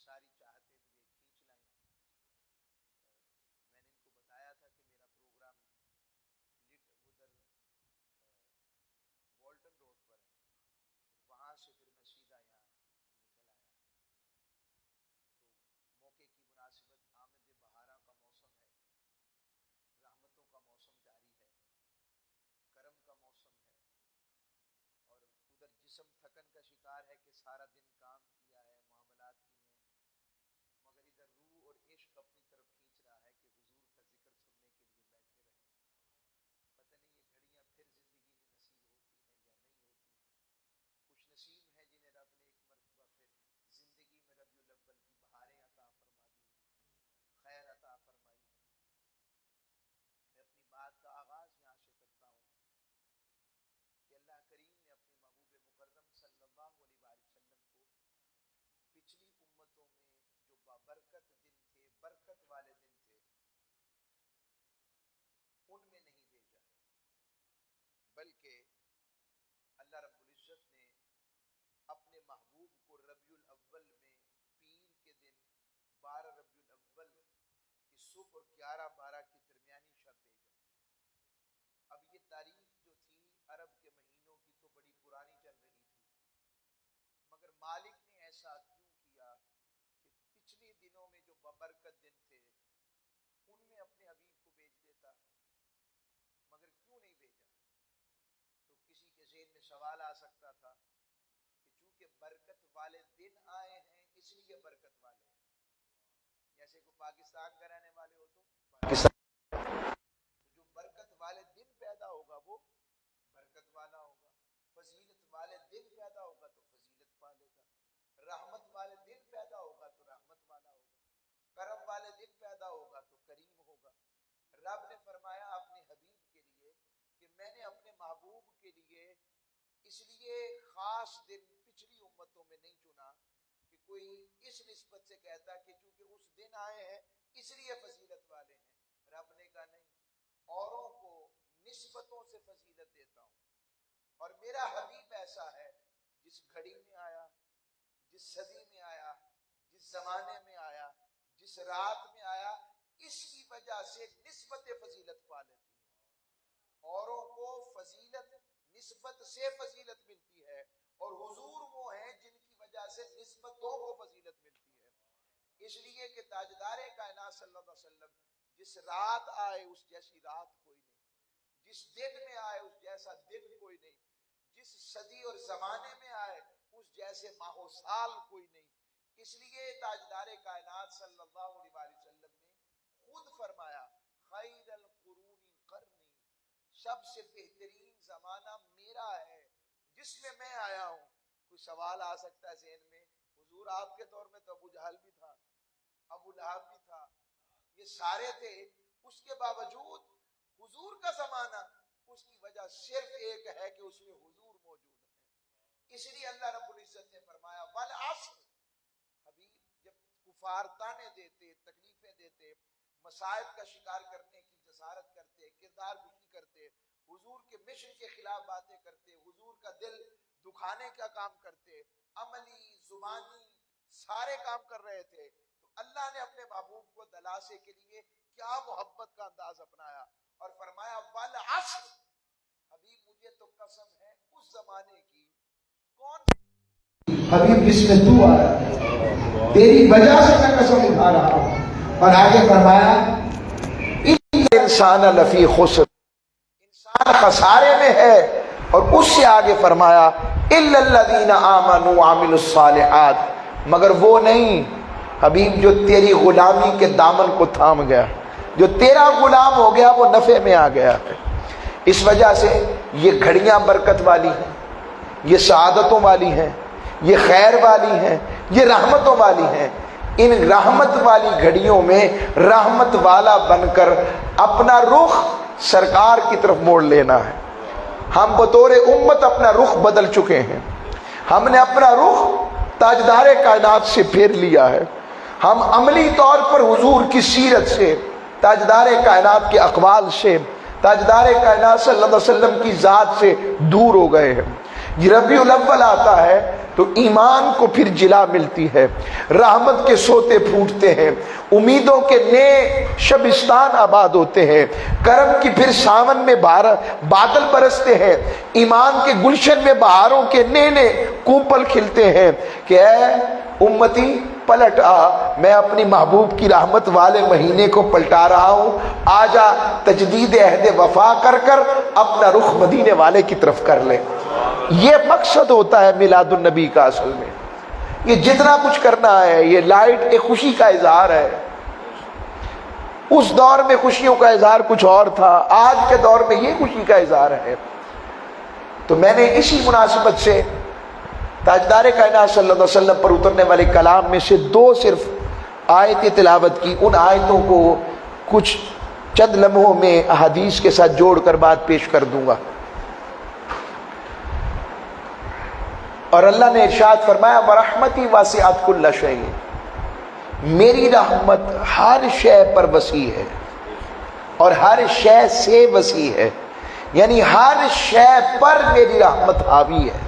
ساری چاہتے مجھے کھینچ لائیں. میں نے ان کو بتایا تھا کہ میرا پروگرام ادھر والٹن روڈ پر ہے، وہاں سے پھر میں سیدھا یہاں نکل آیا. تو موقع کی مناسبت آمد بہاراں کا موسم ہے، رحمتوں کا موسم جاری ہے، کرم کا موسم ہے، اور ادھر جسم تھکن کا شکار ہے کہ سارا دن کام کیا ہے، معاملات کیے ہیں، مگر ادھر روح اور عشق اپنی طرف کھینچ رہا ہے کہ حضور کا ذکر سننے کے لیے بیٹھے رہیں. پتہ نہیں یہ گھڑیاں پھر زندگی میں نصیب ہوتی ہیں یا نہیں ہوتی ہیں. خوش نصیب ہیں جنہیں رب نے ایک مرتبہ پھر زندگی میں ربیع الاول کی بہاریں عطا فرما دی، خیر عطا فرمائی ہے. میں اپنی بات کا آغاز یہاں سے کرتا ہوں کہ اللہ کریم نے اپنے محبوب مکرم صلی اللہ علیہ وآلہ وسلم کو پچھلی امتوں میں جو بابرکت دن تھے، برکت والے دن تھے، ان میں نہیں بھیجا، بلکہ اللہ رب العزت نے اپنے محبوب کو ربیع الاول میں پیر کے دن 12 ربیع الاول کی صبح اور 11-12 کی درمیانی شب بھیجا. اب یہ تاریخ جو تھی عرب کے مہینوں کی تو بڑی پرانی چل رہی تھی، مگر مالک نے ایسا کیوں کیا کہ پچھلے دنوں میں جو ببرکت دن تھے ان میں اپنے حبیب کو بھیج دیتا، مگر کیوں نہیں بھیجا؟ تو کسی کے ذہن میں سوال آ سکتا تھا کہ چونکہ برکت والے دن آئے ہیں اس لیے برکت والے ہیں. جیسے کوئی پاکستان کا رہنے والے ہو تو پاکستان، جو برکت والے دن پیدا ہوگا وہ برکت والا ہوگا، فضیلت والے دن پیدا ہوگا تو فضیلت پالے گا، رحمت والے دن پیدا ہوگا تو رحمت والا ہوگا، کرم والے دن پیدا ہوگا تو کریم ہوگا. رب نے فرمایا اپنے حبیب کے لیے کہ میں نے اپنے محبوب کے لیے اس لیے خاص دن پچھلی امتوں میں نہیں چنا کہ کوئی اس نسبت سے کہتا کہ چونکہ اس دن آئے ہیں اس لیے فضیلت والے ہیں. رب نے کہا نہیں، اوروں کو نسبتوں سے فضیلت دیتا ہوں، اور میرا حبیب ایسا ہے جس گھڑی میں آیا، جس صدی میں آیا، جس زمانے میں آیا، جس رات میں آیا، اس کی وجہ سے نسبت فضیلت پا لیتی ہے. اوروں کو فضیلت نسبت سے فضیلت ملتی ہے، اور حضور وہ ہیں جن کی وجہ سے نسبتوں کو فضیلت ملتی ہے. اس لیے کہ تاجدار کائنات صلی اللہ علیہ وسلم جس رات آئے اس جیسی رات کوئی نہیں، جس دن میں آئے اس جیسا دن کوئی نہیں، جس صدی اور زمانے میں آئے اس جیسے ماہ و سال کوئی نہیں. اس لیے تاجدار کائنات صلی اللہ علیہ وآلہ وسلم نے خود فرمایا خیر القرون قرنی، سب سے بہترین زمانہ میرا ہے جس میں آیا ہوں. کوئی سوال آ سکتا ہے ذہن میں، حضور آپ کے دور میں تو ابو جہل بھی تھا، ابو لہب بھی تھا، یہ سارے تھے، اس کے باوجود حضور کا زمانہ، اس کی وجہ صرف ایک ہے کہ اس میں حضور موجود ہے. اس لیے اللہ رب العزت نے فرمایا والعصر. حبیب جب کفار تانے دیتے، تکلیفیں دیتے، مصائب کا شکار کرنے کی جسارت کرتے، کردار کشی کرتے، حضور کے مشن کے خلاف باتیں کرتے، حضور کا دل دکھانے کا کام کرتے، عملی زبانی سارے کام کر رہے تھے، تو اللہ نے اپنے محبوب کو دلاسے کے لیے کیا محبت کا انداز اپنایا اور فرمایا والعصر. حبیب مجھے تو قسم ہے اس زمانے کی، کون حبیب جس میں تو آیا ہے، تیری وجہ سے میں قسم اٹھا رہا ہوں. اور آگے فرمایا انسان لفی خسر، انسان خسارے میں ہے. اور اس سے آگے فرمایا الا الذین آمنوا وعملوا الصالحات، مگر وہ نہیں حبیب جو تیری غلامی کے دامن کو تھام گیا، جو تیرا غلام ہو گیا وہ نفع میں آ گیا ہے. اس وجہ سے یہ گھڑیاں برکت والی ہیں، یہ سعادتوں والی ہیں، یہ خیر والی ہیں، یہ رحمتوں والی ہیں. ان رحمت والی گھڑیوں میں رحمت والا بن کر اپنا رخ سرکار کی طرف موڑ لینا ہے. ہم بطور امت اپنا رخ بدل چکے ہیں، ہم نے اپنا رخ تاجدار کائنات سے پھیر لیا ہے. ہم عملی طور پر حضور کی سیرت سے، تاجدار کائنات کے اقوال سے، تاجدار کائنات صلی اللہ علیہ وسلم کی ذات سے دور ہو گئے ہیں. یہ ربیع الاول آتا ہے تو ایمان کو پھر جلا ملتی ہے، رحمت کے سوتے پھوٹتے ہیں، امیدوں کے نئے شبستان آباد ہوتے ہیں، کرم کی پھر ساون میں بادل برستے ہیں، ایمان کے گلشن میں بہاروں کے نئے نئے کوپل کھلتے ہیں کہ اے امتی پلٹ آ، میں اپنی محبوب کی رحمت والے مہینے کو پلٹا رہا ہوں، آجا تجدید عہد وفا کر کر اپنا رخ مدینے والے کی طرف کر لے۔ یہ مقصد ہوتا ہے میلاد النبی کا اصل میں۔ یہ جتنا کچھ کرنا ہے یہ لائٹ ایک خوشی کا اظہار ہے، اس دور میں خوشیوں کا اظہار کچھ اور تھا، آج کے دور میں یہ خوشی کا اظہار ہے۔ تو میں نے اسی مناسبت سے تاجدار کائنات صلی اللہ علیہ وسلم پر اترنے والے کلام میں سے 2 صرف آیتیں تلاوت کی، ان آیتوں کو کچھ چند لمحوں میں احادیث کے ساتھ جوڑ کر بات پیش کر دوں گا۔ اور اللہ نے ارشاد فرمایا وَرَحْمَتِي وَاسِعَتْ كُلَّ شَيْءٍ، میری رحمت ہر شے پر وسیع ہے اور ہر شے سے وسیع ہے، یعنی ہر شے پر میری رحمت حاوی ہے۔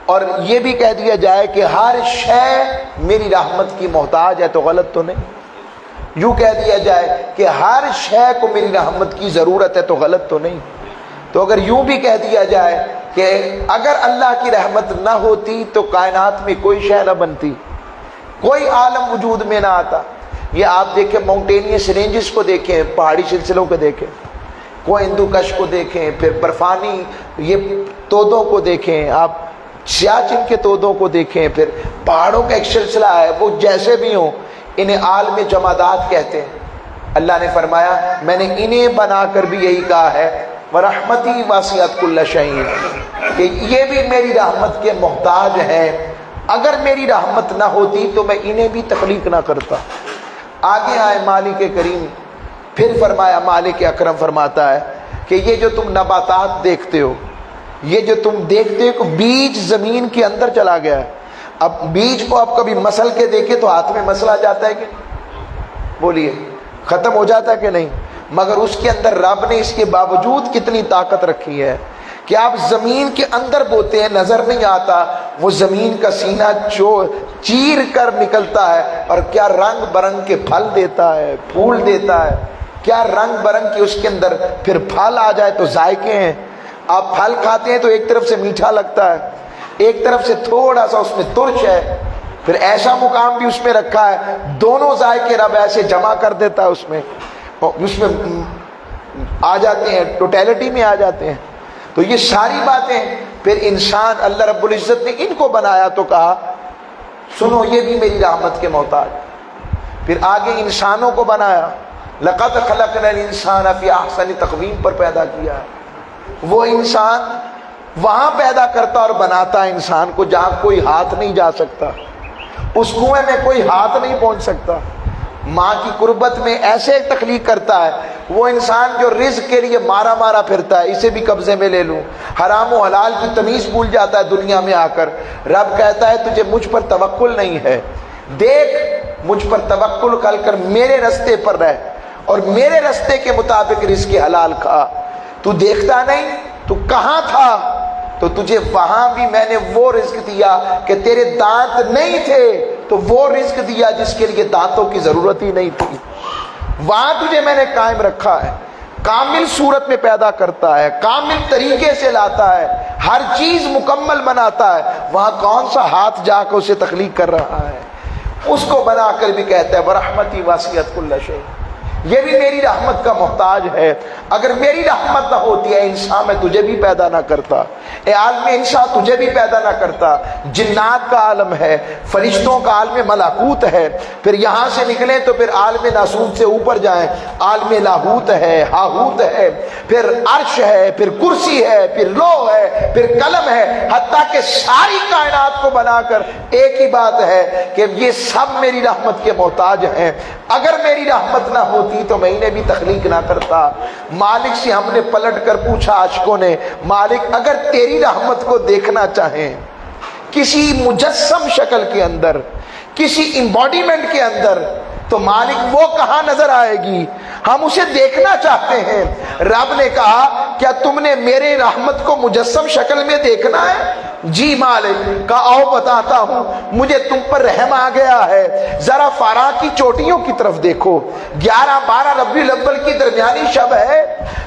اور یہ بھی کہہ دیا جائے کہ ہر شے میری رحمت کی محتاج ہے تو غلط تو نہیں، یوں کہہ دیا جائے کہ ہر شے کو میری رحمت کی ضرورت ہے تو غلط تو نہیں۔ تو اگر یوں بھی کہہ دیا جائے کہ اگر اللہ کی رحمت نہ ہوتی تو کائنات میں کوئی شے نہ بنتی، کوئی عالم وجود میں نہ آتا۔ یہ آپ دیکھیں ماؤنٹینیس رینجز کو دیکھیں، پہاڑی سلسلوں کو دیکھیں، کوئی ہندو کش کو دیکھیں، پھر برفانی یہ تودوں کو دیکھیں، آپ سیاچن کے تودوں کو دیکھیں، پھر پہاڑوں کا ایک سلسلہ ہے، وہ جیسے بھی ہوں انہیں عالم جمادات کہتے ہیں۔ اللہ نے فرمایا میں نے انہیں بنا کر بھی یہی کہا ہے وَرَحْمَتِي وَاسِعَتْ كُلَّ شَيْءٍ، کہ یہ بھی میری رحمت کے محتاج ہیں، اگر میری رحمت نہ ہوتی تو میں انہیں بھی تخلیق نہ کرتا۔ آگے آئے مالک کریم، پھر فرمایا مالک اکرم فرماتا ہے کہ یہ جو تم نباتات دیکھتے ہو، یہ جو تم دیکھتے ہو کہ بیج زمین کے اندر چلا گیا ہے، اب بیج کو آپ کبھی مسل کے دیکھیں تو ہاتھ میں مسل آ جاتا ہے کہ بولیے ختم ہو جاتا ہے کہ نہیں، مگر اس کے اندر رب نے اس کے باوجود کتنی طاقت رکھی ہے کہ آپ زمین کے اندر بوتے ہیں نظر نہیں آتا، وہ زمین کا سینہ چیر کر نکلتا ہے اور کیا رنگ برنگ کے پھل دیتا ہے، پھول دیتا ہے، کیا رنگ برنگ کے اس کے اندر پھر پھل آ جائے تو ذائقے ہیں۔ آپ پھل کھاتے ہیں تو ایک طرف سے میٹھا لگتا ہے، ایک طرف سے تھوڑا سا اس میں ترش ہے، پھر ایسا مقام بھی اس میں رکھا ہے، دونوں ذائقے رب ایسے جمع کر دیتا ہے، اس میں آ جاتے ہیں، ٹوٹیلٹی میں آ جاتے ہیں۔ تو یہ ساری باتیں پھر انسان اللہ رب العزت نے ان کو بنایا تو کہا سنو یہ بھی میری رحمت کے محتاج۔ پھر آگے انسانوں کو بنایا، لقد خلقنا الانسان فی احسن تقویم پر پیدا کیا ہے۔ وہ انسان وہاں پیدا کرتا اور بناتا ہے انسان کو جہاں کوئی ہاتھ نہیں جا سکتا، اس کنویں میں کوئی ہاتھ نہیں پہنچ سکتا، ماں کی قربت میں ایسے تخلیق کرتا ہے۔ وہ انسان جو رزق کے لیے مارا مارا پھرتا ہے، اسے بھی قبضے میں لے لوں، حرام و حلال کی تمیز بھول جاتا ہے دنیا میں آ کر، رب کہتا ہے تجھے مجھ پر توکل نہیں ہے، دیکھ مجھ پر توکل کر میرے رستے پر رہ اور میرے رستے کے مطابق رزق حلال کھا۔ تو دیکھتا نہیں تو کہاں تھا؟ تو تجھے وہاں بھی میں نے وہ رزق دیا کہ تیرے دانت نہیں تھے تو وہ رزق دیا جس کے لیے دانتوں کی ضرورت ہی نہیں تھی، وہاں تجھے میں نے قائم رکھا ہے، کامل صورت میں پیدا کرتا ہے، کامل طریقے سے لاتا ہے، ہر چیز مکمل بناتا ہے، وہاں کون سا ہاتھ جا کے اسے تخلیق کر رہا ہے؟ اس کو بنا کر بھی کہتا ہے وَرَحْمَتِي وَاسِعَتْ كُلَّ شَيْءٍ، یہ بھی میری رحمت کا محتاج ہے۔ اگر میری رحمت نہ ہوتی ہے انسان میں تجھے بھی پیدا نہ کرتا، اے عالم انسان تجھے بھی پیدا نہ کرتا۔ جنات کا عالم ہے، فرشتوں کا عالم ملکوت ہے، پھر یہاں سے نکلیں تو پھر عالم ناسوت سے اوپر جائیں، عالم لاہوت ہے، ہاہوت ہے، پھر عرش ہے، پھر کرسی ہے، پھر لوح ہے، پھر قلم ہے، حتیٰ کہ ساری کائنات کو بنا کر ایک ہی بات ہے کہ یہ سب میری رحمت کے محتاج ہیں۔ اگر میری رحمت نہ ہوتی تو میں انہیں بھی تخلیق نہ کرتا۔ مالک سے ہم نے پلٹ کر پوچھا عاشقوں نے، مالک اگر تیری رحمت کو دیکھنا چاہیں کسی مجسم شکل کے اندر، کسی امبوڈیمنٹ کے اندر، تو مالک وہ کہاں نظر آئے گی؟ ہم اسے دیکھنا چاہتے ہیں۔ رب نے کہا کیا تم نے میرے رحمت کو مجسم شکل میں دیکھنا ہے؟ جی مالک، کہا آؤ بتاتا ہوں، مجھے تم پر رحم آ گیا ہے، ذرا فارا کی چوٹیوں کی طرف دیکھو، 11-12 ربیع الاول کی درمیانی شب ہے،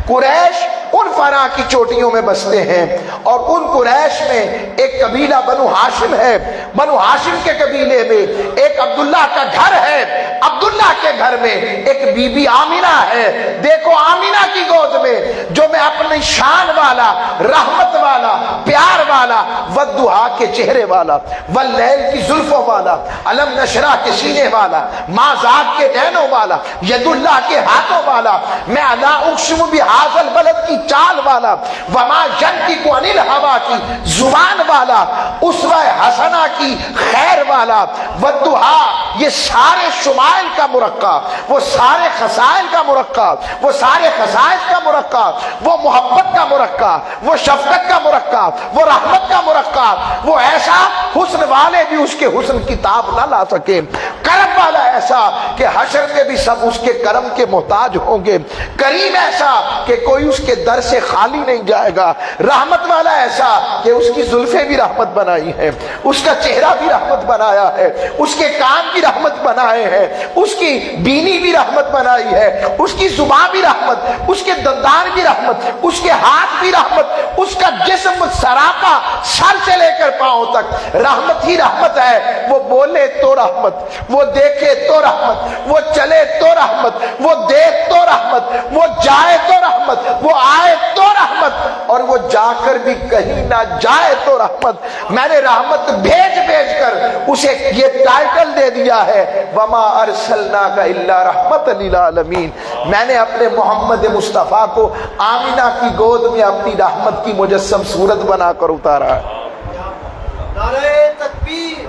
قریش ان فارا کی چوٹیوں میں بستے ہیں، اور ان قریش میں ایک قبیلہ بنو ہاشم ہے، بنو ہاشم کے قبیلے میں ایک عبداللہ کا گھر ہے، عبداللہ کے گھر میں ایک بی بی آمینہ ہے۔ دیکھو آمینہ کی گود میں جو میں اپنی شان والا، رحمت والا، پیار والا، والضحیٰ کے چہرے والا، واللیل کی زلفوں والا، علم نشرہ کے سینے والا، مازاد کے نینوں والا، ید اللہ کے ہاتھوں والا، میں لا اقسم بہذا البلد کی چال والا، وما ینطق عن الہویٰ کی زبان والا، اسوہ حسنہ کی خیر والا، والضحیٰ یہ سارے شمائل کا مرکب، وہ سارے خصائل کا مرکب، وہ سارے خصائص کا مرکب، وہ محبت کا مرکب، وہ شفقت کا مرکب، وہ رحمت کا مرکب، وہ ایسا حسن والے بھی اس کے حسن کی تاب نہ لا سکے، کرم والا ایسا کہ حشر میں بھی سب اس کے کرم کے محتاج ہوں گے، کریم ایسا کہ کوئی اس کے در سے خالی نہیں جائے گا، رحمت والا ایسا کہ اس کی زلفیں بھی رحمت بنائی ہیں، اس کا چہرہ بھی رحمت بنایا ہے، اس کے کان بھی رحمت بنائے ہیں، اس کی بینی بھی رحمت بنائی ہے، اس کی زبان بھی رحمت، اس کے دندان بھی رحمت، اس کے ہاتھ بھی رحمت، اس کا جسم سراپا سر سے لے کر پاؤں تک رحمت ہی رحمت ہے۔ وہ بولے تو رحمت، وہ دیکھے تو رحمت، وہ چلے تو رحمت، وہ دیکھ تو رحمت، وہ جائے تو رحمت، وہ آئے تو رحمت، اور وہ جا کر بھی کہیں نہ جائے تو رحمت۔ میں نے رحمت بھیج بھیج کر اسے یہ ٹائٹل دے دیا ہے، وما ارسلناک الا رحمت للعالمین۔ میں نے اپنے محمد مصطفیٰ کو آمینہ کی گود میں اپنی رحمت کی مجسم صورت بنا کر اتارا ہے۔ نعرہ تکبیر،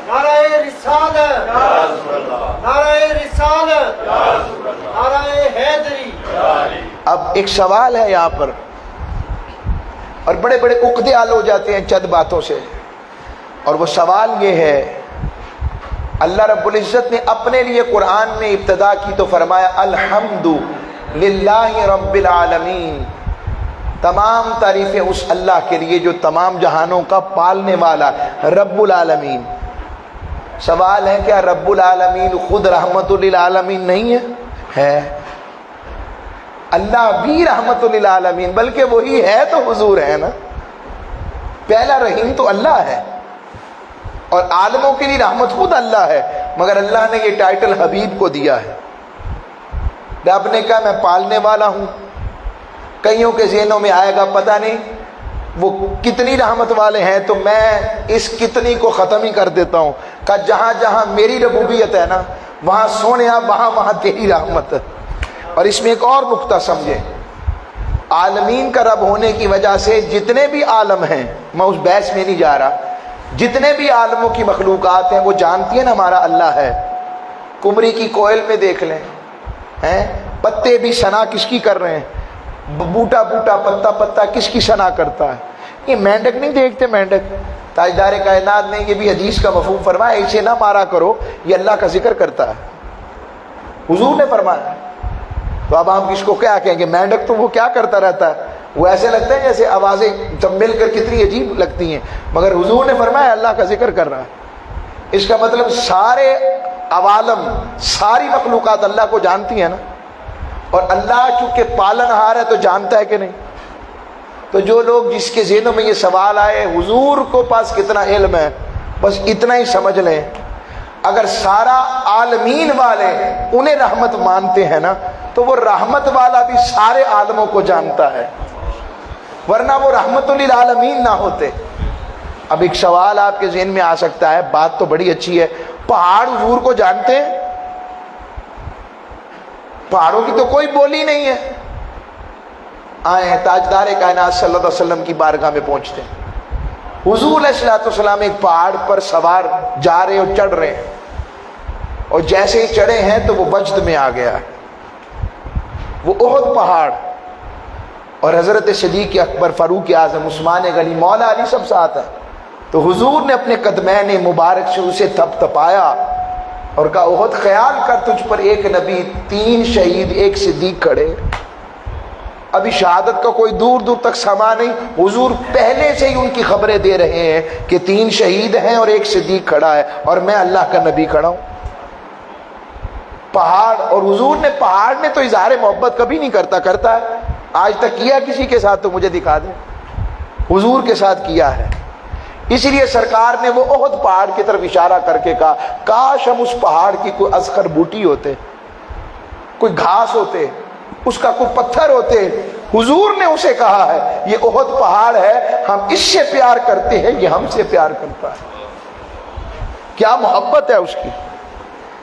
نعرہ رسالت، نعرہ رسالت، نعرہ حیدری۔ اب ایک سوال ہے یہاں پر، اور بڑے بڑے عقدے حل ہو جاتے ہیں چند باتوں سے، اور وہ سوال یہ ہے، اللہ رب العزت نے اپنے لیے قرآن میں ابتدا کی تو فرمایا الحمد للہ رب العالمین، تمام تعریفیں اس اللہ کے لیے جو تمام جہانوں کا پالنے والا رب العالمین۔ سوال ہے کیا رب العالمین خود رحمت للعالمین نہیں ہے؟ اللہ بھی رحمت للعالمین، بلکہ وہی ہے تو حضور ہے نا، پہلا رحیم تو اللہ ہے، اور عالموں کے لیے رحمت خود اللہ ہے، مگر اللہ نے یہ ٹائٹل حبیب کو دیا ہے۔ رب نے کہا میں پالنے والا ہوں، کئیوں کے ذہنوں میں آئے گا پتہ نہیں وہ کتنی رحمت والے ہیں، تو میں اس کتنی کو ختم ہی کر دیتا ہوں، کہ جہاں جہاں میری ربوبیت ہے نا وہاں سونیا وہاں وہاں تیری رحمت ہے۔ اور اس میں ایک اور نقطہ سمجھیں، عالمین کا رب ہونے کی وجہ سے جتنے بھی عالم ہیں، میں اس بحث میں نہیں جا رہا، جتنے بھی عالموں کی مخلوقات ہیں وہ جانتی ہیں نا ہمارا اللہ ہے۔ کمری کی کوئل میں دیکھ لیں، پتے بھی ثنا کس کی کر رہے ہیں، بوٹا بوٹا پتا پتا کس کی ثنا کرتا ہے۔ یہ مینڈک نہیں دیکھتے، مینڈک تاجدار کائنات نے یہ بھی حدیث کا مفہوم فرمایا، اسے نہ مارا کرو یہ اللہ کا ذکر کرتا ہے، حضور نے فرمایا۔ تو اب ہم کس کو کیا کہیں گے، مینڈک تو وہ کیا کرتا رہتا ہے، وہ ایسے لگتا ہے جیسے آوازیں جب مل کر کتنی عجیب لگتی ہیں، مگر حضور نے فرمایا اللہ کا ذکر کر رہا ہے۔ اس کا مطلب سارے عوالم، ساری مخلوقات اللہ کو جانتی ہیں نا، اور اللہ چونکہ پالن ہار ہے تو جانتا ہے کہ نہیں۔ تو جو لوگ جس کے ذہنوں میں یہ سوال آئے حضور کو پاس کتنا علم ہے، بس اتنا ہی سمجھ لیں، اگر سارا عالمین والے انہیں رحمت مانتے ہیں نا تو وہ رحمت والا بھی سارے عالموں کو جانتا ہے، ورنہ وہ رحمت للعالمین نہ ہوتے۔ اب ایک سوال آپ کے ذہن میں آ سکتا ہے، بات تو بڑی اچھی ہے، پہاڑ حضور کو جانتے ہیں؟ پہاڑوں کی تو کوئی بولی نہیں ہے۔ آئے ہیں تاجدار کائنات صلی اللہ علیہ وسلم کی بارگاہ میں پہنچتے ہیں، حضور علیہ السلام ایک پہاڑ پر سوار جا رہے اور چڑھ رہے ہیں، اور جیسے ہی چڑھے ہیں تو وہ وجد میں آ گیا، وہ احد پہاڑ، اور حضرت صدیق اکبر، فاروق اعظم، عثمان غنی، مولا علی سب ساتھ ہیں۔ تو حضور نے اپنے قدمین مبارک سے اسے تھپ تھپایا اور کہا احد خیال کر، تجھ پر ایک نبی، 3 شہید، 1 صدیق کھڑے۔ ابھی شہادت کا کوئی دور دور تک سما نہیں، حضور پہلے سے ہی ان کی خبریں دے رہے ہیں کہ 3 شہید ہیں اور 1 صدیق کھڑا ہے اور میں اللہ کا نبی کھڑا ہوں۔ پہاڑ، اور حضور نے پہاڑ میں تو اظہار محبت کبھی نہیں کرتا ہے، آج تک کیا کسی کے ساتھ تو مجھے دکھا دیں، حضور کے ساتھ کیا ہے۔ اسی لیے سرکار نے وہ احد پہاڑ کی طرف اشارہ کر کے کہا کاش ہم اس پہاڑ کی کوئی ازخر بوٹی ہوتے، کوئی گھاس ہوتے، اس کا کوئی پتھر ہوتے۔ حضور نے اسے کہا ہے یہ احد پہاڑ ہے، ہم اس سے پیار کرتے ہیں، یہ ہم سے پیار کرتا ہے۔ کیا محبت ہے اس کی۔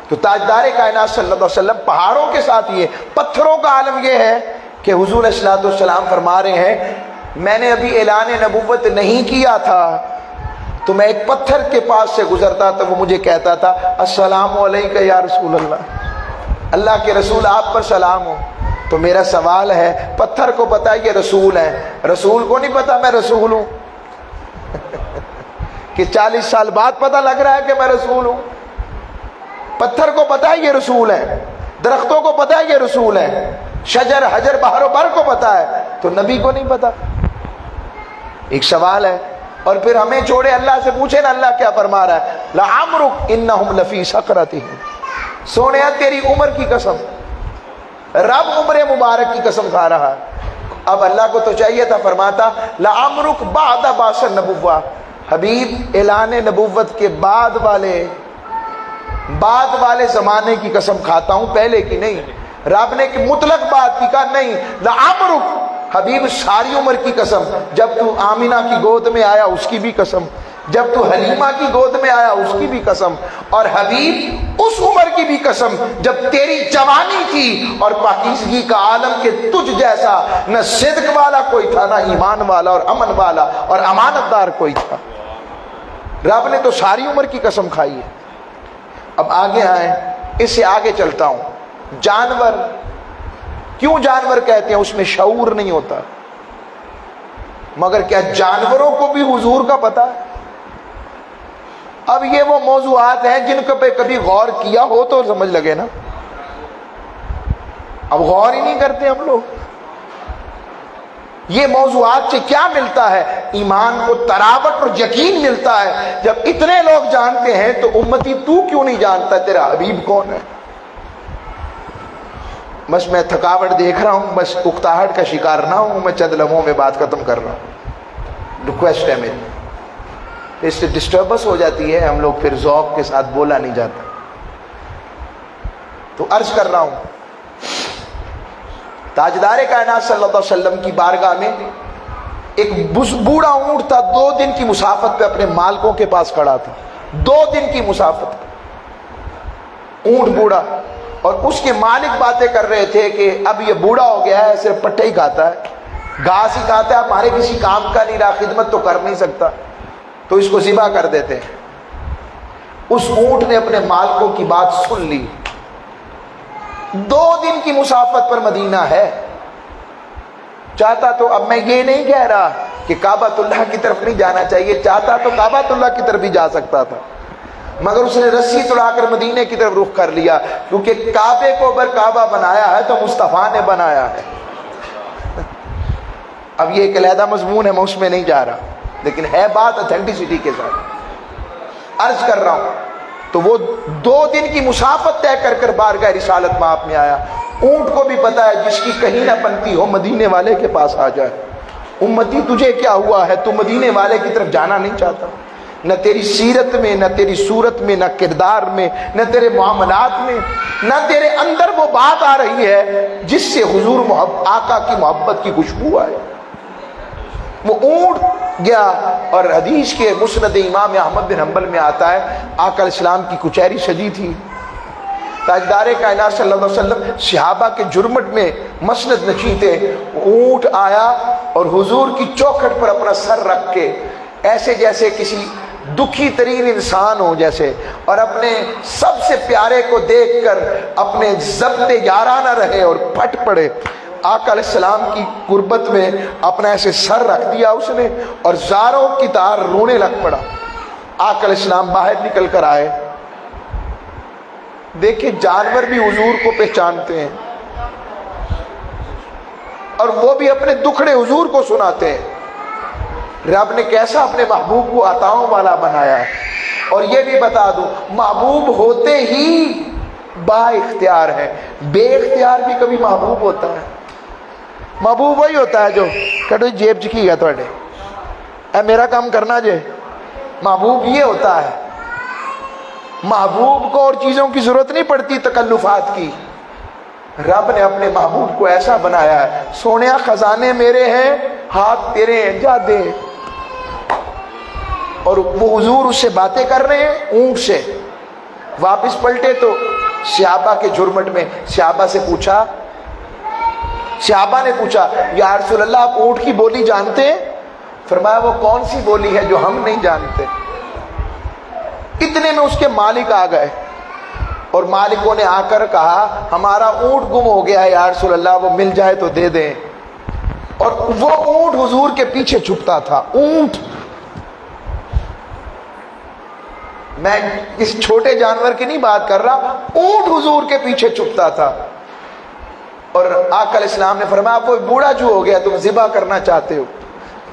تو تاجدار کائنات صلی اللہ علیہ وسلم پہاڑوں کے ساتھ یہ، پتھروں کا عالم یہ ہے کہ حضور علیہ الصلوۃ والسلام فرما رہے ہیں میں نے ابھی اعلان نبوت نہیں کیا تھا تو میں ایک پتھر کے پاس سے گزرتا تھا، وہ مجھے کہتا تھا السلام علیکم یا رسول اللہ، اللہ کے رسول آپ پر سلام ہو۔ تو میرا سوال ہے پتھر کو پتا ہے یہ رسول ہے، رسول کو نہیں پتا میں رسول ہوں؟ کہ 40 سال بعد پتا لگ رہا ہے کہ میں رسول ہوں۔ پتھر کو پتا ہے یہ رسول ہے، درختوں کو پتا ہے یہ رسول ہے، شجر حجر بحر و بر کو پتا ہے، تو نبی کو نہیں پتا؟ ایک سوال ہے۔ اور پھر ہمیں چھوڑے اللہ سے پوچھے نا اللہ کیا فرما رہا ہے لعمرک انہم لفی سکرتہم، سونیا تیری عمر کی قسم، رب عمر مبارک کی قسم کھا رہا ہے۔ اب اللہ کو تو چاہیے تھا فرماتا لعمرک بعد باس النبوہ، حبیب اعلان نبوت کے بعد والے زمانے کی قسم کھاتا ہوں، پہلے کی نہیں۔ رب نے کہ مطلق بات کی کہا نہیں لعمرک، حبیب ساری عمر کی قسم، جب تو آمینہ کی گود میں آیا اس کی بھی قسم، جب تو حلیمہ کی گود میں آیا اس کی بھی قسم، اور حبیب اس عمر کی بھی قسم جب تیری جوانی تھی اور پاکیزگی کا عالم کے تجھ جیسا نہ صدق والا کوئی تھا، نہ ایمان والا اور امن والا اور امانت دار کوئی تھا۔ رب نے تو ساری عمر کی قسم کھائی ہے۔ اب آگے آئیں، اس سے آگے چلتا ہوں۔ جانور کیوں جانور کہتے ہیں؟ اس میں شعور نہیں ہوتا، مگر کیا جانوروں کو بھی حضور کا پتہ ہے؟ اب یہ وہ موضوعات ہیں جن پہ کبھی غور کیا ہو تو سمجھ لگے نا، اب غور ہی نہیں کرتے ہم لوگ۔ یہ موضوعات سے کیا ملتا ہے؟ ایمان کو تراوٹ اور یقین ملتا ہے۔ جب اتنے لوگ جانتے ہیں تو امتی تو کیوں نہیں جانتا تیرا حبیب کون ہے؟ بس میں تھکاوٹ دیکھ رہا ہوں، بس اکتاہٹ کا شکار نہ ہوں، میں چند لمحوں میں بات ختم کر رہا ہوں، ریکویسٹ ہے میری۔ اس سے ڈسٹربنس ہو جاتی ہے، ہم لوگ پھر ذوق کے ساتھ بولا نہیں جاتا۔ تو عرض کر رہا ہوں تاجدار کائنات صلی اللہ علیہ وسلم کی بارگاہ میں ایک بوڑھا اونٹ تھا، 2 دن کی مسافت پہ اپنے مالکوں کے پاس کھڑا تھا، 2 دن کی مسافت، اونٹ بوڑھا، اور اس کے مالک باتیں کر رہے تھے کہ اب یہ بوڑھا ہو گیا ہے، صرف پٹھے ہی کھاتا ہے، گھاس ہی کھاتا ہے، ہمارے کسی کام کا نہیں رہا، خدمت تو کر نہیں سکتا، تو اس کو ذبح کر دیتے ہیں۔ اس اونٹ نے اپنے مالکوں کی بات سن لی، 2 دن کی مسافت پر مدینہ ہے، چاہتا تو، اب میں یہ نہیں کہہ رہا کہ کعبۃ اللہ کی طرف نہیں جانا چاہیے، چاہتا تو کعبۃ اللہ کی طرف بھی جا سکتا تھا، مگر اس نے رسی توڑا کر مدینے کی طرف رخ کر لیا، کیونکہ کعبے کو اگر کعبہ بنایا ہے تو مصطفیٰ نے بنایا ہے۔ اب یہ ایک علیحدہ مضمون ہے، میں اس میں نہیں جا رہا، لیکن ہے بات اتھینٹسٹی کے ساتھ عرض کر رہا ہوں۔ تو وہ 2 دن کی مسافت طے کر کر بارگاہ رسالت مآب میں آیا۔ اونٹ کو بھی پتا ہے جس کی کہیں نہ بنتی ہو مدینے والے کے پاس آ جائے۔ امتی تجھے کیا ہوا ہے، تو مدینے والے کی طرف جانا نہیں چاہتا؟ نہ تیری سیرت میں، نہ تیری صورت میں، نہ کردار میں، نہ تیرے معاملات میں، نہ تیرے اندر وہ بات آ رہی ہے جس سے حضور آقا کی محبت کی خوشبو آئے۔ وہ اونٹ گیا، اور حدیث کے مسند امام احمد بن حنبل میں آتا ہے آقا علیہ السلام کی کچہری سجی تھی، تاجدار کائنات صلی اللہ علیہ وسلم صحابہ کے جرمٹ میں مسند نشین تھے، اونٹ آیا اور حضور کی چوکھٹ پر اپنا سر رکھ کے ایسے جیسے کسی دکھی ترین انسان ہو جیسے، اور اپنے سب سے پیارے کو دیکھ کر اپنے ضبط یارانہ رہے اور پھٹ پڑے۔ آقا علیہ السلام کی قربت میں اپنا ایسے سر رکھ دیا اس نے، اور زاروں کی طرح رونے لگ پڑا۔ آقا علیہ السلام باہر نکل کر آئے، دیکھیں جانور بھی حضور کو پہچانتے ہیں، اور وہ بھی اپنے دکھڑے حضور کو سناتے ہیں۔ رب نے کیسا اپنے محبوب کو عطاؤں والا بنایا ہے۔ اور یہ بھی بتا دوں، محبوب ہوتے ہی با اختیار ہے، بے اختیار بھی کبھی محبوب ہوتا ہے۔ محبوب وہی ہوتا ہے جو کہتے جیب چکی گا تھوڑے اے میرا کام کرنا جے، محبوب یہ ہوتا ہے۔ محبوب کو اور چیزوں کی ضرورت نہیں پڑتی تکلفات کی۔ رب نے اپنے محبوب کو ایسا بنایا ہے، سونیا خزانے میرے ہیں، ہاتھ تیرے ہیں، جا دے۔ اور وہ حضور اس سے باتیں کر رہے ہیں اونٹ سے۔ واپس پلٹے تو صحابہ کے جھرمٹ میں صحابہ سے پوچھا، صحابہ نے پوچھا یا رسول اللہ آپ اونٹ کی بولی جانتے ہیں؟ فرمایا وہ کون سی بولی ہے جو ہم نہیں جانتے؟ اتنے میں اس کے مالک آ گئے، اور مالکوں نے آ کر کہا ہمارا اونٹ گم ہو گیا ہے یا رسول اللہ، وہ مل جائے تو دے دیں۔ اور وہ اونٹ حضور کے پیچھے چھپتا تھا۔ اونٹ، میں اس چھوٹے جانور کی نہیں بات کر رہا، اونٹ حضور کے پیچھے چھپتا تھا۔ اور آقا علیہ السلام نے فرمایا وہ بوڑھا جو ہو گیا تم ذبح کرنا چاہتے ہو،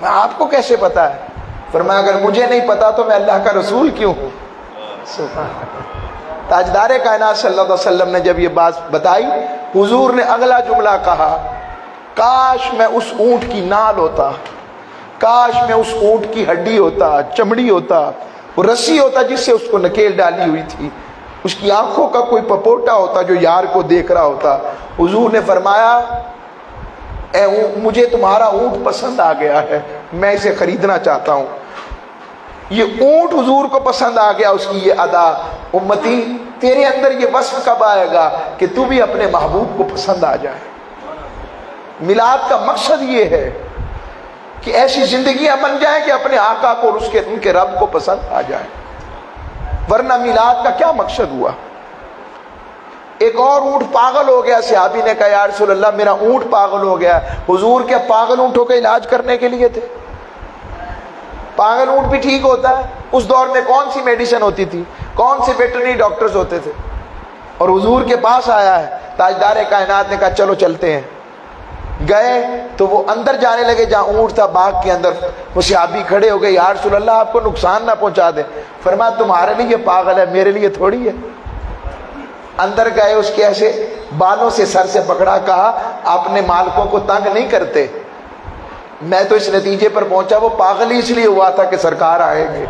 میں آپ کو کیسے پتا ہے؟ فرمایا اگر مجھے نہیں پتا تو میں اللہ کا رسول کیوں ہوں؟ تاجدار کائنات صلی اللہ علیہ وسلم نے جب یہ بات بتائی، حضور نے اگلا جملہ کہا کاش میں اس اونٹ کی نال ہوتا، کاش میں اس اونٹ کی ہڈی ہوتا، چمڑی ہوتا، وہ رسی ہوتا جس سے اس کو نکیل ڈالی ہوئی تھی، اس کی آنکھوں کا کوئی پپوٹا ہوتا جو یار کو دیکھ رہا ہوتا۔ حضور نے فرمایا اے مجھے تمہارا اونٹ پسند آ گیا ہے، میں اسے خریدنا چاہتا ہوں۔ یہ اونٹ حضور کو پسند آ گیا، اس کی یہ ادا۔ امتی تیرے اندر یہ وصف کب آئے گا کہ تو بھی اپنے محبوب کو پسند آ جائے؟ میلاد کا مقصد یہ ہے کہ ایسی زندگیاں بن جائیں کہ اپنے آقا کو اور ان کے رب کو پسند آ جائے، ورنہ میلاد کا کیا مقصد ہوا؟ ایک اور اونٹ پاگل ہو گیا، صحابی نے کہا یا رسول اللہ میرا اونٹ پاگل ہو گیا۔ حضور کیا پاگل اونٹوں کا علاج کرنے کے لیے تھے؟ پاگل اونٹ بھی ٹھیک ہوتا ہے۔ اس دور میں کون سی میڈیسن ہوتی تھی، کون سے ویٹرنری ڈاکٹرز ہوتے تھے؟ اور حضور کے پاس آیا ہے، تاجدار کائنات نے کہا چلو چلتے ہیں۔ گئے تو وہ اندر جانے لگے جہاں اونٹ تھا باغ کے اندر، وہ صحابی کھڑے ہو گئے یا رسول اللہ آپ کو نقصان نہ پہنچا دے۔ فرمایا تمہارے لیے پاگل ہے، میرے لیے تھوڑی ہے۔ اندر گئے، اس کے ایسے بالوں سے سر سے پکڑا، کہا اپنے مالکوں کو تنگ نہیں کرتے، میں تو اس نتیجے پر پہنچا وہ پاگل ہی اس لیے ہوا تھا کہ سرکار آئیں گے۔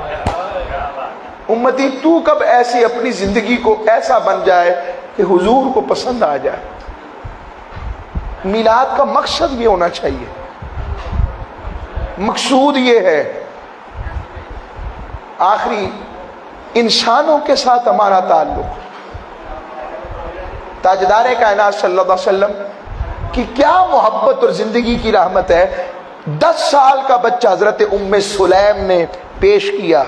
امتی تو کب ایسی اپنی زندگی کو ایسا بن جائے کہ حضور کو پسند آ جائے؟ میلاد کا مقصد یہ ہونا چاہیے، مقصود یہ ہے۔ آخری انسانوں کے ساتھ ہمارا تعلق، تاجدار کائنات صلی اللہ علیہ وسلم کی کیا محبت اور زندگی کی رحمت ہے۔ 10 سال کا بچہ حضرت ام سلیم نے پیش کیا،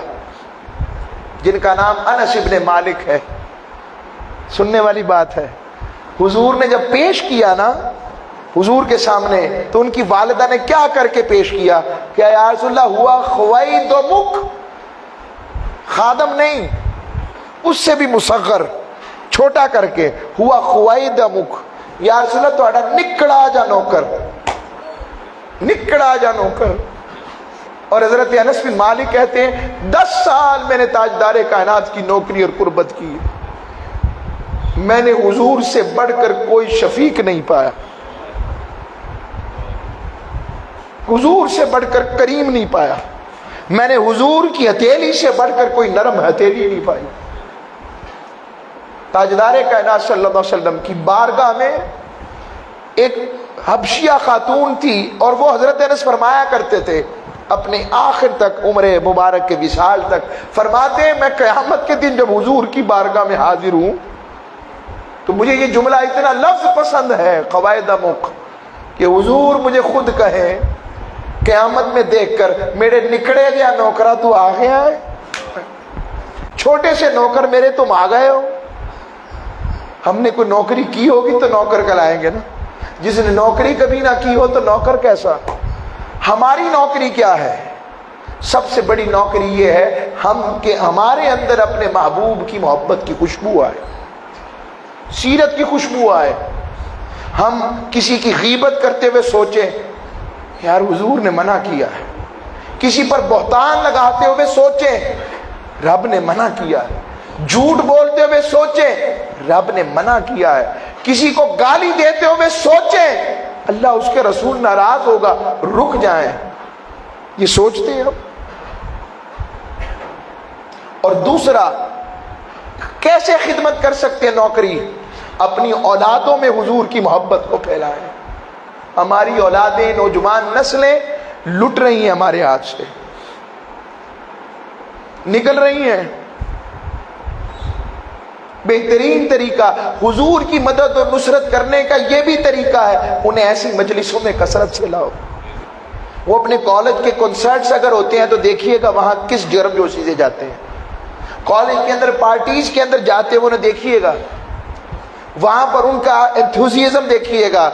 جن کا نام انس ابن مالک ہے۔ سننے والی بات ہے، حضور نے جب پیش کیا نا حضور کے سامنے، تو ان کی والدہ نے کیا کر کے پیش کیا کہ یا رسول اللہ ہوا خوید و مک، خادم نہیں، اس سے بھی مصغر چھوٹا کر کے ہوا خوید و مک، یا رسول اللہ تہاڈا نکڑا جا نوکر، نکڑا جا نوکر۔ اور حضرت انس بن مالک کہتے ہیں 10 سال میں نے تاجدار کائنات کی نوکری اور قربت کی، میں نے حضور سے بڑھ کر کوئی شفیق نہیں پایا، حضور سے بڑھ کر کریم نہیں پایا، میں نے حضور کی ہتھیلی سے بڑھ کر کوئی نرم ہتھیلی نہیں پائی۔ تاجدار کائنات صلی اللہ علیہ وسلم کی بارگاہ میں ایک حبشیہ خاتون تھی، اور وہ حضرت انس فرمایا کرتے تھے اپنے آخر تک عمر مبارک کے وصال تک، فرماتے ہیں میں قیامت کے دن جب حضور کی بارگاہ میں حاضر ہوں تو مجھے یہ جملہ اتنا لفظ پسند ہے قواعد مخ کہ حضور مجھے خود کہیں قیامت میں دیکھ کر میرے نکڑے گیا نوکرا تو آ گیا ہے، چھوٹے سے نوکر میرے تم آ گئے ہو۔ ہم نے کوئی نوکری کی ہوگی تو نوکر کلائیں گے نا، جس نے نوکری کبھی نہ کی ہو تو نوکر کیسا؟ ہماری نوکری کیا ہے؟ سب سے بڑی نوکری یہ ہے کہ ہمارے اندر اپنے محبوب کی محبت کی خوشبو آئے، سیرت کی خوشبو آئے، ہم کسی کی غیبت کرتے ہوئے سوچیں یار حضور نے منع کیا ہے، کسی پر بہتان لگاتے ہوئے سوچیں رب نے منع کیا ہے، جھوٹ بولتے ہوئے سوچیں رب نے منع کیا ہے، کسی کو گالی دیتے ہوئے سوچیں اللہ اس کے رسول ناراض ہوگا، رک جائیں. یہ سوچتے ہیں. اور دوسرا کیسے خدمت کر سکتے ہیں نوکری؟ اپنی اولادوں میں حضور کی محبت کو پھیلائیں. ہماری اولادیں، نوجوان نسلیں لٹ رہی ہیں، ہمارے ہاتھ سے نکل رہی ہیں. بہترین طریقہ حضور کی مدد اور نصرت کرنے کا یہ بھی طریقہ ہے، انہیں ایسی مجلسوں میں کثرت سے لاؤ. وہ اپنے کالج کے کنسرٹس اگر ہوتے ہیں تو دیکھیے گا وہاں کس گرم جوشی سے جاتے ہیں. کالج کے اندر پارٹیز کے اندر جاتے ہوئے دیکھیے گا، وہاں پر ان کا انتھوزیزم دیکھیے گا.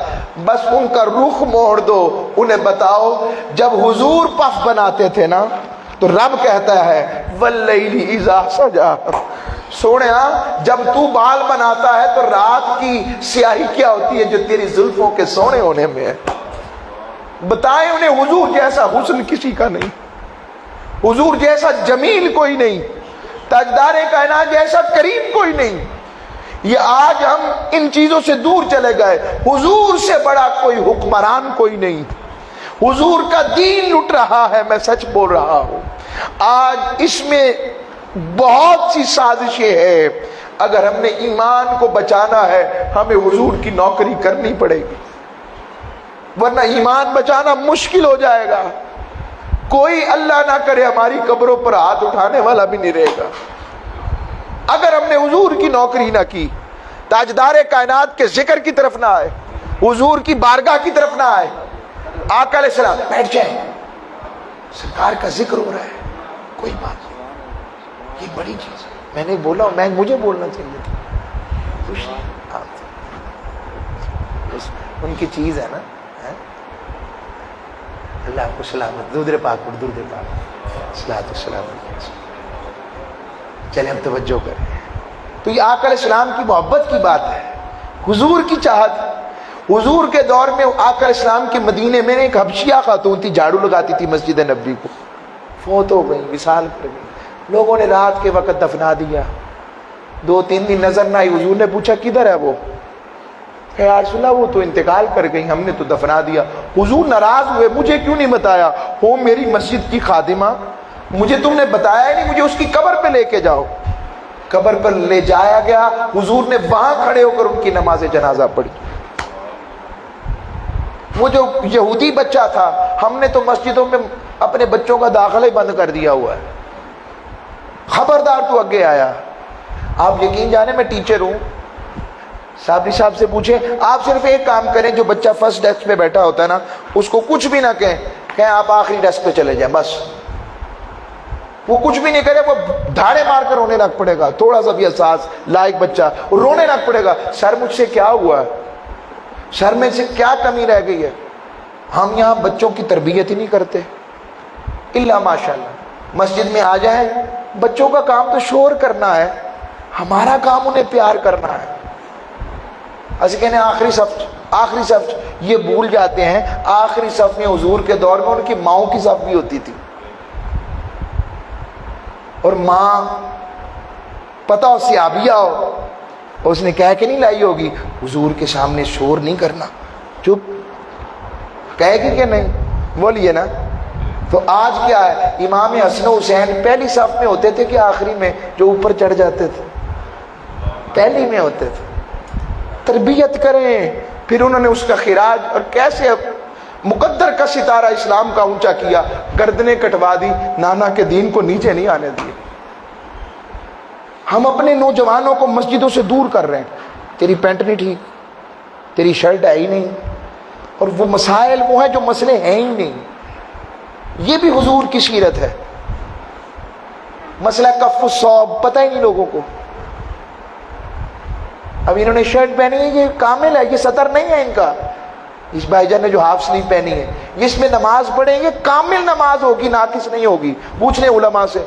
بس ان کا رخ موڑ دو، انہیں بتاؤ جب حضور پف بناتے تھے نا تو رب کہتا ہے واللیل اذا سجا، سوڑیا جب تو بال بناتا ہے تو رات کی سیاہی کیا ہوتی ہے جو تیری زلفوں کے سونے ہونے میں ہے. بتائیں انہیں حضور جیسا حسن کسی کا نہیں، حضور جیسا جمیل کوئی نہیں، تاجدار کائنات جیسا کریم کوئی نہیں. یہ آج ہم ان چیزوں سے دور چلے گئے. حضور سے بڑا کوئی حکمران کوئی نہیں. حضور کا دین لٹ رہا ہے، میں سچ بول رہا ہوں. آج اس میں بہت سی سازشیں ہیں. اگر ہم نے ایمان کو بچانا ہے ہمیں حضور کی نوکری کرنی پڑے گی، ورنہ ایمان بچانا مشکل ہو جائے گا. کوئی اللہ نہ کرے ہماری قبروں پر ہاتھ اٹھانے والا بھی نہیں رہے گا اگر ہم نے حضور کی نوکری نہ کی. تاجدار کائنات کے ذکر کی طرف نہ آئے، حضور کی بارگاہ کی طرف نہ آئے. آقا علیہ السلام بیٹھ جائیں، سرکار کا ذکر ہو رہا ہے، کوئی بات نہیں، یہ بڑی چیز ہے. میں نے بولا، مجھے بولنا چاہیے تھا. ان کی چیز ہے نا. اللہ کو سلامت. درود پاک پڑھ، درود پاک، صلاۃ والسلام علیہ. چلیں ہم توجہ کریں. تو یہ آقا علیہ السلام کی محبت کی بات ہے، حضور کی چاہت. حضور کے دور میں آقا علیہ السلام کے مدینے میں ایک حبشیہ خاتون تھی، جھاڑو لگاتی تھی مسجد نبوی کو. فوت ہو گئی، وصال کر گئی. لوگوں نے رات کے وقت دفنا دیا. 2-3 دن نظر نہ آئی. حضور نے پوچھا کدھر ہے وہ؟ کہ یا رسول اللہ وہ تو انتقال کر گئی، ہم نے تو دفنا دیا. حضور ناراض ہوئے، مجھے کیوں نہیں بتایا؟ ہو میری مسجد کی خادمہ، مجھے تم نے بتایا ہی نہیں، مجھے اس کی قبر پہ لے کے جاؤ. قبر پر لے جایا گیا. حضور نے وہاں کھڑے ہو کر ان کی نماز جنازہ پڑھی. وہ جو یہودی بچہ تھا، ہم نے تو مسجدوں میں اپنے بچوں کا داخلہ ہی بند کر دیا ہوا ہے. خبردار تو اگے آیا. آپ یقین جانے میں ٹیچر ہوں. صابری صاحب سے پوچھیں، آپ صرف ایک کام کریں، جو بچہ فرسٹ ڈیسک پہ بیٹھا ہوتا ہے نا اس کو کچھ بھی نہ کہیں آپ آخری ڈیسک پہ چلے جائیں. بس وہ کچھ بھی نہیں کرے، وہ دھاڑے مار کر رونے لگ پڑے گا. تھوڑا سا بھی احساس لائق بچہ رونے لگ پڑے گا. سر مجھ سے کیا ہوا ہے، سر میں سے کیا کمی رہ گئی ہے. ہم یہاں بچوں کی تربیت ہی نہیں کرتے الا ماشاء اللہ. مسجد میں آ جائیں، بچوں کا کام تو شور کرنا ہے، ہمارا کام انہیں پیار کرنا ہے. ایسے کہنے آخری صف، یہ بھول جاتے ہیں آخری صف میں حضور کے دور میں ان کی ماؤں کی صف بھی ہوتی تھی. اور ماں پتہ ہو صحابیہ ہو، اس نے کہہ کے نہیں لائی ہوگی حضور کے سامنے شور نہیں کرنا، چپ کہے گی کہ نہیں؟ بولیے نا. تو آج کیا ہے، امام حسن و حسین پہلی صف میں ہوتے تھے کہ آخری میں؟ جو اوپر چڑھ جاتے تھے پہلی میں ہوتے تھے. تربیت کریں. پھر انہوں نے اس کا خراج اور کیسے مقدر کا ستارہ اسلام کا اونچا کیا، گردنیں کٹوا دی، نانا کے دین کو نیچے نہیں آنے دیے. ہم اپنے نوجوانوں کو مسجدوں سے دور کر رہے ہیں. تیری پینٹ نہیں ٹھیک، تیری شرٹ ہے ہی نہیں، اور وہ مسائل وہ ہیں جو مسئلے ہیں ہی نہیں. یہ بھی حضور کی سیرت ہے. مسئلہ کف الصوب پتہ ہی نہیں لوگوں کو. اب انہوں نے شرٹ پہنی ہے، یہ کامل ہے، یہ سطر نہیں ہے ان کا. اس بھائی جان نے جو ہاف سلیو پہنی ہے، اس میں نماز پڑھیں گے، کامل نماز ہوگی، ناقص نہیں ہوگی. پوچھ لیں علماء سے.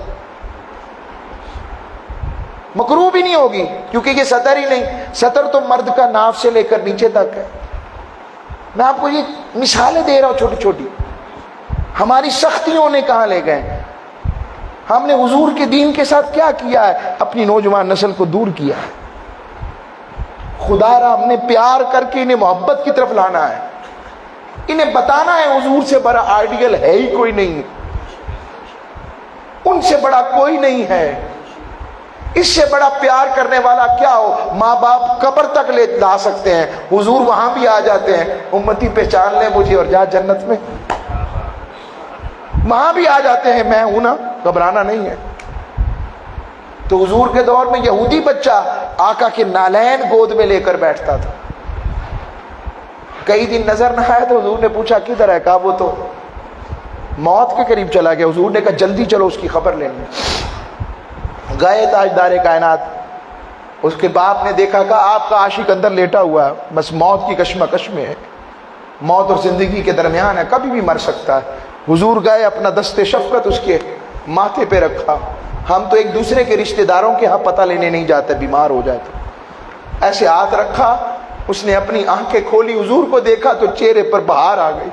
مکروہ بھی نہیں ہوگی کیونکہ یہ سطر ہی نہیں. سطر تو مرد کا ناف سے لے کر نیچے تک ہے. میں آپ کو یہ مثالیں دے رہا ہوں چھوٹی چھوٹی. ہماری سختیوں نے کہاں لے گئے. ہم نے حضور کے دین کے ساتھ کیا کیا ہے؟ اپنی نوجوان نسل کو دور کیا ہے. خدا را ہم نے پیار کر کے انہیں محبت کی طرف لانا ہے. انہیں بتانا ہے حضور سے بڑا آئیڈیل ہے ہی کوئی نہیں, ان سے بڑا کوئی نہیں ہے. اس سے بڑا پیار کرنے والا کیا ہو. ماں باپ قبر تک لے لا سکتے ہیں, حضور وہاں بھی آ جاتے ہیں, امتی پہچان لے مجھے اور جا جنت میں. وہاں بھی آ جاتے ہیں, میں ہوں نا, گھبرانا نہیں ہے. تو حضور کے دور میں یہودی بچہ آقا کے نالین گود میں لے کر بیٹھتا تھا. کئی دن نظر نہ آیا تو حضور نے پوچھا کدھر ہے؟ کہا وہ تو موت کے قریب چلا گیا. حضور نے کہا جلدی چلو اس کی خبر لینے. گئے تاجدار کائنات, اس کے باپ نے دیکھا, کہا آپ کا عاشق اندر لیٹا ہوا ہے, بس موت کی کشمکش میں ہے, موت اور زندگی کے درمیان ہے, کبھی بھی مر سکتا ہے. حضور گئے, اپنا دست شفقت اس کے ماتھے پہ رکھا. ہم تو ایک دوسرے کے رشتہ داروں کے ہاں پتہ لینے نہیں جاتے, بیمار ہو جائے تو ایسے ہاتھ رکھا. اس نے اپنی آنکھیں کھولی, حضور کو دیکھا تو چہرے پر بہار آ گئی.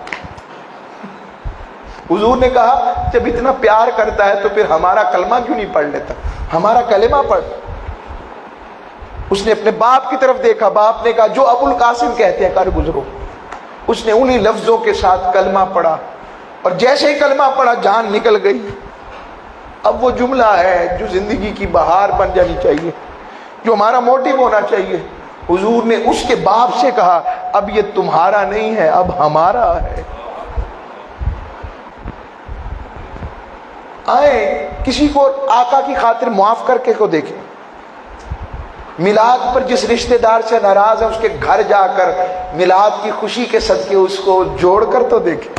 حضور نے کہا جب اتنا پیار کرتا ہے تو پھر ہمارا کلمہ کیوں نہیں پڑھ لیتا, ہمارا کلمہ پڑھ. اس نے اپنے باپ کی طرف دیکھا, باپ نے کہا جو ابو القاسم کہتے ہیں کر گزرو. اس نے انہی لفظوں کے ساتھ کلمہ پڑھا, اور جیسے ہی کلمہ پڑھا جان نکل گئی. اب وہ جملہ ہے جو زندگی کی بہار بن جانی چاہیے, جو ہمارا موٹیو ہونا چاہیے. حضور نے اس کے باپ سے کہا اب یہ تمہارا نہیں ہے, اب ہمارا ہے. آئے کسی کو آقا کی خاطر معاف کر کے کو دیکھیں. میلاد پر جس رشتہ دار سے ناراض ہے اس کے گھر جا کر میلاد کی خوشی کے صدقے اس کو جوڑ کر تو دیکھیں.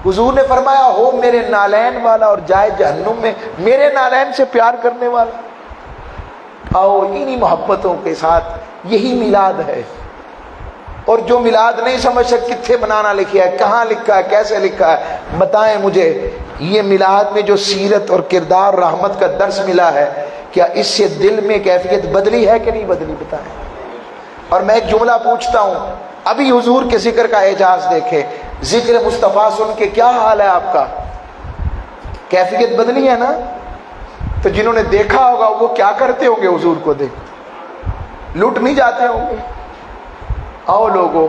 حضور نے فرمایا ہو میرے نالین والا اور جائے جہنم میں میرے نالین سے پیار کرنے والا. آؤ انہی محبتوں کے ساتھ, یہی میلاد ہے. اور جو میلاد نہیں سمجھ سکتے کتنے منانا لکھا ہے, کہاں لکھا ہے, کیسے لکھا ہے, بتائیں مجھے. یہ میلاد میں جو سیرت اور کردار رحمت کا درس ملا ہے, کیا اس سے دل میں کیفیت بدلی ہے کہ نہیں بدلی؟ بتائیں. اور میں ایک جملہ پوچھتا ہوں, ابھی حضور کے ذکر کا اعجاز دیکھیں, ذکر مصطفیٰ سن کے کیا حال ہے آپ کا؟ کیفیت بدلی ہے نا؟ تو جنہوں نے دیکھا ہوگا وہ کیا کرتے ہوں گے حضور کو دیکھ؟ لٹ نہیں جاتے ہوں گے؟ آؤ لوگو,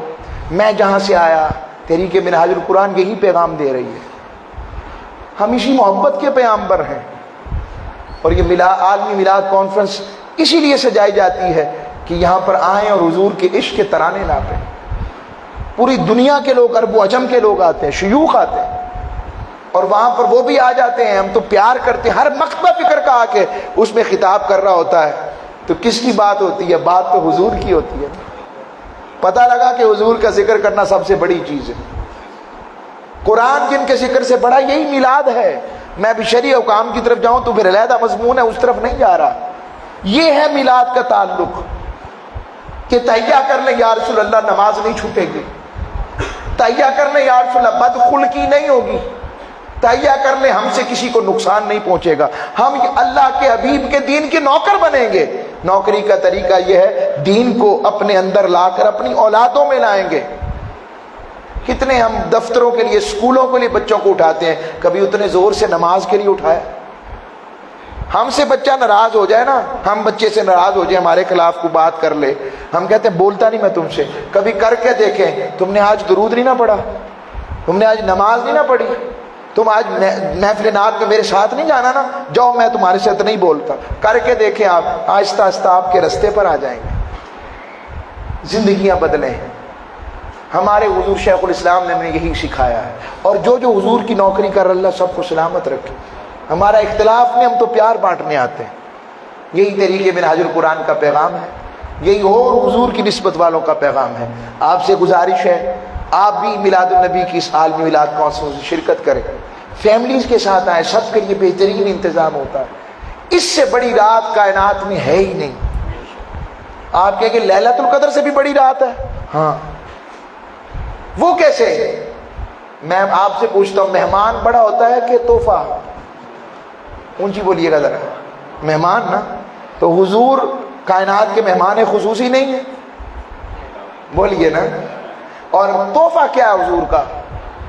میں جہاں سے آیا تحریک منہاج القرآن یہی پیغام دے رہی ہے. ہم اسی محبت کے پیغامبر ہیں, اور یہ عالمی میلاد کانفرنس اسی لیے سجائی جاتی ہے کہ یہاں پر آئیں اور حضور کے عشق کے ترانے ناپیں. پوری دنیا کے لوگ, عرب و عجم کے لوگ آتے ہیں, شیوخ آتے ہیں, اور وہاں پر وہ بھی آ جاتے ہیں. ہم تو پیار کرتے ہیں, ہر مکتبہ فکر کا آ کے اس میں خطاب کر رہا ہوتا ہے. تو کس کی بات ہوتی ہے؟ بات تو حضور کی ہوتی ہے. پتہ لگا کہ حضور کا ذکر کرنا سب سے بڑی چیز ہے. قرآن جن کے ذکر سے بڑا یہی میلاد ہے. میں بھی شرعی حکام کی طرف جاؤں تو پھر علیحدہ مضمون ہے, اس طرف نہیں جا رہا. یہ ہے میلاد کا تعلق کہ تہیہ کر لیں یا رسول اللہ نماز نہیں چھوٹے گی, تہیہ کر لیں یا رسول اللہ بدخلقی نہیں ہوگی, تہیہ کر لیں ہم سے کسی کو نقصان نہیں پہنچے گا, ہم اللہ کے حبیب کے دین کے نوکر بنیں گے. نوکری کا طریقہ یہ ہے دین کو اپنے اندر لا کر اپنی اولادوں میں لائیں گے. کتنے ہم دفتروں کے لیے, اسکولوں کے لیے بچوں کو اٹھاتے ہیں, کبھی اتنے زور سے نماز کے لیے اٹھایا؟ ہم سے بچہ ناراض ہو جائے نا, ہم بچے سے ناراض ہو جائے, ہمارے خلاف کو بات کر لے, ہم کہتے ہیں بولتا نہیں میں تم سے. کبھی کر کے دیکھیں, تم نے آج درود نہیں نہ پڑھا, تم نے آج نماز نہیں نہ پڑھی, تم آج محفل نعت میں میرے ساتھ نہیں جانا نا, جاؤ میں تمہارے ساتھ نہیں بولتا. کر کے دیکھیں آپ, آہستہ آہستہ آپ کے رستے پر آ جائیں گے, زندگیاں بدلیں. ہمارے حضور شیخ الاسلام نے ہمیں یہی سکھایا ہے. اور جو حضور کی نوکری کر اللہ سب کو سلامت رکھے. ہمارا اختلاف میں ہم تو پیار بانٹنے آتے ہیں. یہی تحریک منہاج القرآن کا پیغام ہے, یہی اور حضور کی نسبت والوں کا پیغام ہے. آپ سے گزارش ہے آپ بھی میلاد النبی کی اس عالمی میلاد کانفرنس میں شرکت کریں, فیملیز کے ساتھ آئیں, سب کے لیے بہترین انتظام ہوتا ہے. اس سے بڑی رات کائنات میں ہے ہی نہیں. آپ کہیں کہ لیلۃ القدر سے بھی بڑی رات ہے؟ ہاں. وہ کیسے؟ میں آپ سے پوچھتا ہوں, مہمان بڑا ہوتا ہے کہ تحفہ؟ اونچی بولیے گا ذرا. مہمان نا, تو حضور کائنات کے مہمان خصوصی نہیں ہے؟ بولیے نا. اور تحفہ کیا ہے حضور کا؟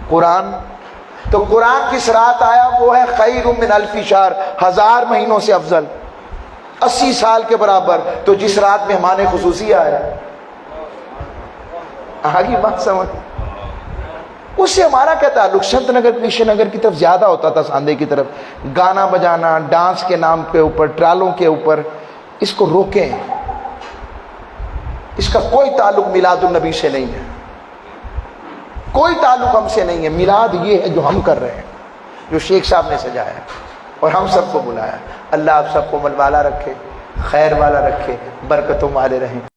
قرآن. تو قرآن کس رات آیا؟ وہ ہے خیر من الف شہر، 1000 مہینوں سے افضل، 80 سال کے برابر. تو جس رات مہمان خصوصی آئے، آگی بات سمجھ. اس سے ہمارا کیا تعلق؟ سنت نگر کرشن نگر کی طرف زیادہ ہوتا تھا، ساندے کی طرف گانا بجانا، ڈانس کے نام کے اوپر، ٹرالوں کے اوپر. اس کو روکیں، اس کا کوئی تعلق میلاد النبی سے نہیں ہے، کوئی تعلق ہم سے نہیں ہے. میلاد یہ ہے جو ہم کر رہے ہیں، جو شیخ صاحب نے سجایا اور ہم سب کو بلایا. اللہ آپ سب کو عمل والا رکھے، خیر والا رکھے، برکتوں والے رہیں.